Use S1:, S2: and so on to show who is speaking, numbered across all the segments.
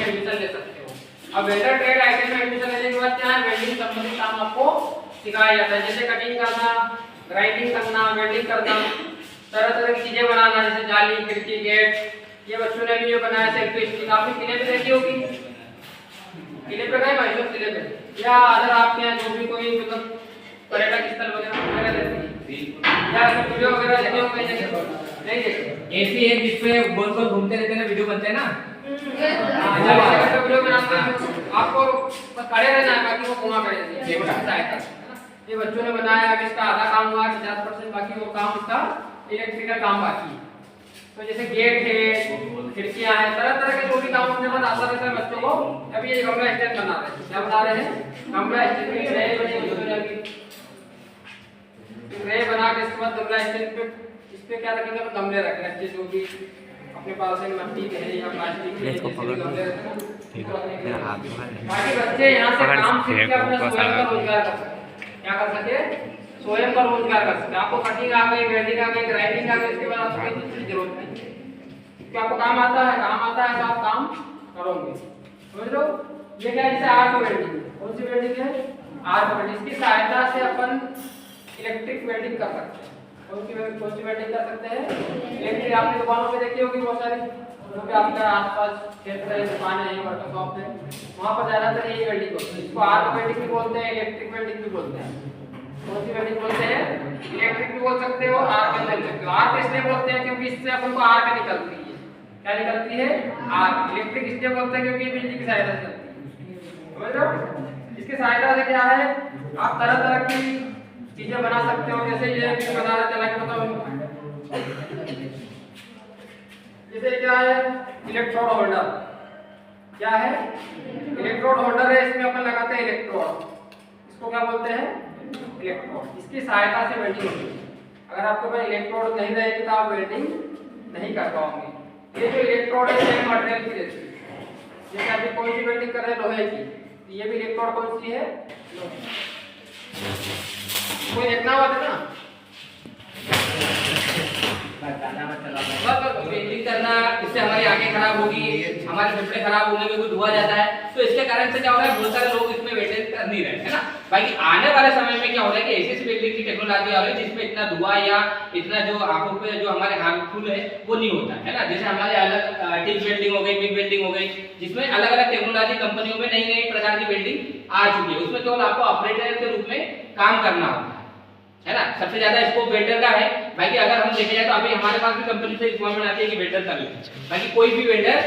S1: Admission ले सकते हो। अब वेल्डर ट्रेड आईटीआई में एडमिशन लेने के बाद क्या है, वेल्डिंग संबंधित काम आपको सिखाया जाता है, जैसे कटिंग करना, ग्राइंडिंग करना, वेल्डिंग करना, तरह तरह की चीजें बनाना, जैसे जाली, खिड़की, गेट। ये बच्चों ने भी ये बनाया सेल्फ स्टिक, आपने किले पे देखी होगी, किले पे गए भाई लोग, किले पे या अगर आपके यहाँ जो भी कोई मतलब पर्यटक स्थल वगैरह रहती है या वीडियो वगैरह देखे हो कहीं जगह नहीं देखे,
S2: ऐसी है जिसपे गोल गोल घूमते रहते हैं ना, वीडियो बनते हैं ना,
S1: वीडियो बनाते हैं, आपको बस खड़े रहना है, बाकी वो घुमा कर देंगे, ये बच्चों ने बनाया। अब इसका आधा काम हुआ, 50%, बाकी वो काम इसका इलेक्ट्रिकल काम बाकी है। तो जैसे गेट है, खिड़कियां हैं, तरह तरह के जो भी काम अपने पास आता रहता है बच्चों को। अभी ये गमला स्टैंड बना रहे हैं, क्या बना रहे हैं, गमला स्टैंड की ट्रे बनी, ट्रे बना के इसके बाद गमला स्टैंड पे इस पे क्या रखेंगे, तो गमले रख रहे हैं, जो भी अपने पास है मिट्टी के है या प्लास्टिक के गमले रखते हैं। बाकी बच्चे यहाँ से काम सीख के अपना स्वयं का रोजगार कर सकते हैं, क्या कर सकते हैं, स्वयं का रोजगार कर सकते हैं। आपको कटिंग आ गई, वेल्डिंग आ गई, ग्राइंडिंग आ गई, इसके बाद आपको किसी चीज की जरूरत नहीं है, क्या आपको काम आता है, काम आता है तो आप काम करोगे, समझ लो। ये क्या है, जैसे आर्क वेल्डिंग, कौन सी वेल्डिंग है, आर्क वेल्डिंग, इसकी सहायता से अपन इलेक्ट्रिक वेल्डिंग कर सकते हैं। कौन सी वेल्डिंग कर सकते हैं, इलेक्ट्रिक। आपने दुकानों पे देखी होगी बहुत सारी, जो भी आपका आसपास क्षेत्र है, दुकान है, वर्कशॉप शॉप है, वहां पर ज्यादातर यही वेल्डिंग होती है। इसको आर्क वेल्डिंग भी बोलते हैं, इलेक्ट्रिक वेल्डिंग भी बोलते हैं। कौन सी वेल्डिंग बोलते हैं, इलेक्ट्रिक भी बोल सकते हो, आर्क भी बोल सकते हो। आर्क इसलिए बोलते हैं क्योंकि इससे अपन को आर्क निकलती है, क्या निकलती है, आर्क। इलेक्ट्रिक इसलिए बोलते हैं क्योंकि बिजली की सहायता से चलती है, समझ लो। इसकी सहायता से क्या है, आप तरह तरह की चीजें बना सकते हो, जैसे ये बता रहे थे, लाइक बताओ, जैसे क्या है, इलेक्ट्रोड होल्डर, क्या है, इलेक्ट्रोड होल्डर है, इसमें अपन लगाते हैं इलेक्ट्रोड, इसको क्या बोलते हैं, इलेक्ट्रोड। इसकी सहायता से वेल्डिंग होती है। अगर आपके पास इलेक्ट्रोड नहीं रहेगी तो आप वेल्डिंग नहीं कर पाओगे। ये जो इलेक्ट्रोड है सेम मटेरियल की रहती है, जैसे अभी कोई सी वेल्डिंग कर रहे हैं लोहे की, तो ये भी इलेक्ट्रोड कौन सी है, कोई देखना हुआ था ना,
S2: वेल्डिंग करना, इससे हमारी आंखें खराब होगी, हमारे फेफड़े खराब होने में कोई धुआं जाता है, तो इसके कारण से क्या हो रहा है, बहुत सारे लोग इसमें वेल्डिंग कर नहीं रहे, है ना। बाकी आने वाले समय में क्या हो रहा है कि ऐसी वेल्डिंग की टेक्नोलॉजी आ रही है जिसमें इतना धुआं या इतना जो आंखों पे जो हमारे हार्मफुल है वो नहीं होता है ना। जैसे हमारे अलग टिप वेल्डिंग हो गई, मिग वेल्डिंग हो गई, जिसमें अलग अलग टेक्नोलॉजी कंपनियों में नई नई प्रकार की वेल्डिंग आ चुकी है। उसमें केवल आपको ऑपरेटर के रूप में काम करना होता है ना। सबसे ज्यादा स्कोप वेल्डर का है। बाकी अगर हम देखे जाए तो अभी हमारे पास भी कंपनी से रिक्वायरमेंट आती है कि वेल्डर कर ले, बाकी कोई भी वेल्डर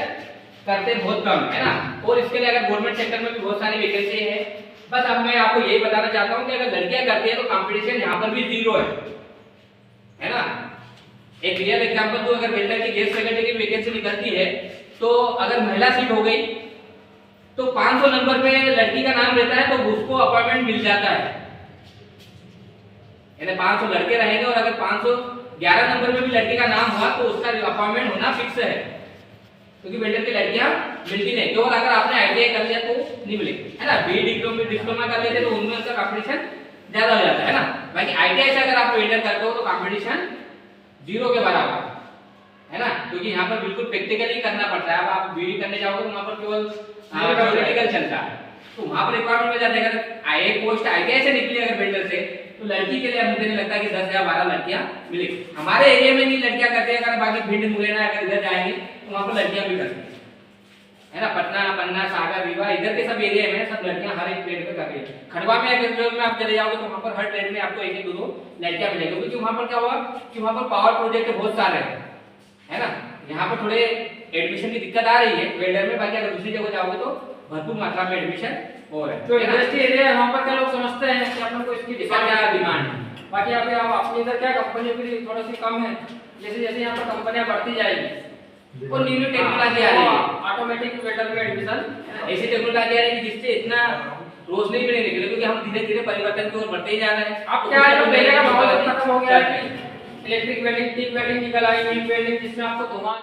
S2: करते बहुत कम है ना। और इसके लिए अगर गवर्नमेंट सेक्टर में भी बहुत सारी वैकेंसी है। बस अब मैं आपको यही बताना चाहता हूँ कि अगर लड़कियां करती है तो कंपटीशन यहाँ पर भी जीरो है ना। एक रियल एग्जांपल तो, अगर वेल्डर की गेस्ट फैकल्टी की वैकेंसी निकलती है तो अगर महिला सीट हो गई तो 500 नंबर पे लड़की का नाम रहता है तो उसको अपॉइंटमेंट मिल जाता है, यानी 500 लड़के रहेंगे और अगर 511 नंबर में भी लड़की का नाम हुआ तो उसका अपॉइंटमेंट होना फिक्स है, क्योंकि वेल्डर की लड़कियां मिलती नहीं। केवल अगर आपने आईटीआई कर लिया तो नहीं मिलेगी, है ना। बी डिप्लोमा कर लेते तो उनमें उसका कंपटीशन ज्यादा हो जाता है ना। बाकी आईटीआई से अगर आप वेल्डर करते हो तो कंपटीशन जीरो के बराबर है ना, क्योंकि यहाँ पर बिल्कुल प्रैक्टिकली करना पड़ता है। अब आप बीडी करने जाओगे तो वहाँ पर केवल थ्योरेटिकल चलता है, तो वहाँ पर रिक्वायरमेंट में जाता है। अगर आई पोस्ट आईटीआई से निकली अगर वेल्डर से तो लड़की के लिए मुझे नहीं लगता कि 10 या 12 लड़कियां मिलेगी। हमारे एरिया में नहीं लड़कियां करते हैं, अगर बाकी भिंड मुरैना अगर इधर जाएंगे तो वहाँ पर लड़कियां भी करती है ना। पटना, पन्ना, सागर, रीवा, इधर के सब एरिया में सब लड़कियां हर एक ट्रेड पे कर रही है। खंडवा में अगर आप चले जाओगे तो वहाँ पर हर ट्रेड में आपको एक दो लड़कियां मिलेगी, क्योंकि वहाँ पर क्या हुआ कि वहाँ पर पावर प्रोजेक्ट बहुत सारे हैं, है ना। यहाँ पर थोड़े एडमिशन की दिक्कत आ रही है वेल्डर में। बाकी अगर दूसरी जगह जाओगे तो भरपूर मात्रा में एडमिशन हो रहा है।
S1: जो इंडस्ट्री एरिया है वहाँ पर क्या लोग समझते हैं कि अपन को इसकी
S2: क्या डिमांड है।
S1: बाकी यहाँ पे आप अपने इधर क्या कंपनी भी थोड़ी सी कम है, जैसे जैसे यहाँ पर कंपनियां बढ़ती जाएगी
S2: और न्यू टेक्नोलॉजी आ रही है,
S1: ऑटोमेटिक वेल्डर में एडमिशन
S2: ऐसी टेक्नोलॉजी आ रही है जिससे इतना रोशनी भी नहीं निकले, क्योंकि हम धीरे धीरे परिवर्तन की ओर बढ़ते ही जा रहे हैं।
S1: अब क्या है, पहले का माहौल खत्म हो गया है। इलेक्ट्रिक वेल्डिंग, टिक वेल्डिंग निकल आई, मिग वेल्डिंग, जिसमें आपको धुआं